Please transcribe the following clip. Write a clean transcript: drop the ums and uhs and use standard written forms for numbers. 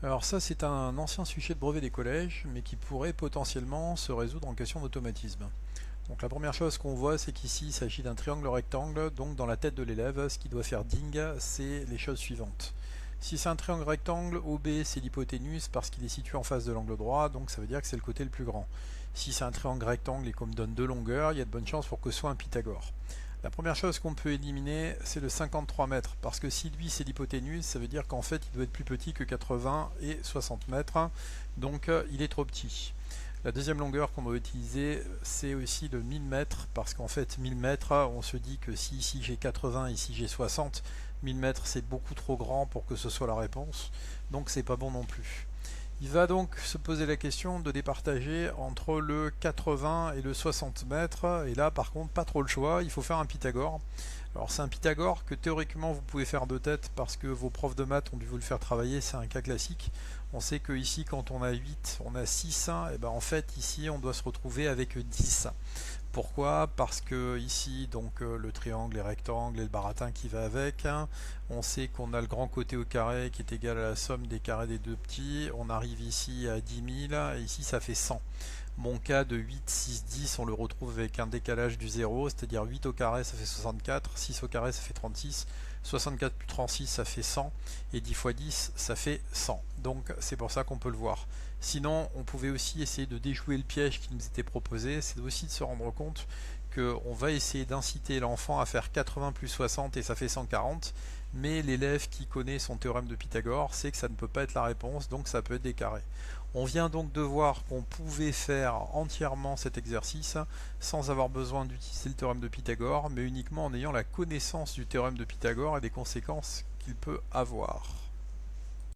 Alors ça, c'est un ancien sujet de brevet des collèges, mais qui pourrait potentiellement se résoudre en question d'automatisme. Donc la première chose qu'on voit, c'est qu'ici, il s'agit d'un triangle rectangle, donc dans la tête de l'élève, ce qui doit faire ding, c'est les choses suivantes. Si c'est un triangle rectangle, OB c'est l'hypoténuse parce qu'il est situé en face de l'angle droit, donc ça veut dire que c'est le côté le plus grand. Si c'est un triangle rectangle et qu'on me donne deux longueurs, il y a de bonnes chances pour que ce soit un Pythagore. La première chose qu'on peut éliminer, c'est le 53 mètres, parce que si lui c'est l'hypoténuse, ça veut dire qu'en fait il doit être plus petit que 80 et 60 mètres, donc il est trop petit. La deuxième longueur qu'on doit utiliser, c'est aussi le 1000 mètres, parce qu'en fait 1000 mètres, on se dit que si ici j'ai 80, ici j'ai 60, 1000 mètres c'est beaucoup trop grand pour que ce soit la réponse, donc c'est pas bon non plus. Il va donc se poser la question de départager entre le 80 et le 60 mètres, et là par contre pas trop le choix, il faut faire un Pythagore. Alors c'est un Pythagore que théoriquement vous pouvez faire de tête parce que vos profs de maths ont dû vous le faire travailler, c'est un cas classique. On sait que ici quand on a 8, on a 6, et ben en fait ici on doit se retrouver avec 10. Pourquoi? Parce que ici, donc le triangle, les rectangles et le baratin qui va avec, on sait qu'on a le grand côté au carré qui est égal à la somme des carrés des deux petits. On arrive ici à 10 000 et ici ça fait 100. Mon cas de 8, 6, 10, on le retrouve avec un décalage du 0, c'est-à-dire 8 au carré ça fait 64, 6 au carré ça fait 36, 64 plus 36 ça fait 100, et 10 fois 10 ça fait 100. Donc c'est pour ça qu'on peut le voir. Sinon, on pouvait aussi essayer de déjouer le piège qui nous était proposé, c'est aussi de se rendre compte qu'on va essayer d'inciter l'enfant à faire 80 plus 60 et ça fait 140, mais l'élève qui connaît son théorème de Pythagore sait que ça ne peut pas être la réponse, donc ça peut être des carrés. On vient donc de voir qu'on pouvait faire entièrement cet exercice sans avoir besoin d'utiliser le théorème de Pythagore, mais uniquement en ayant la connaissance du théorème de Pythagore et des conséquences qu'il peut avoir.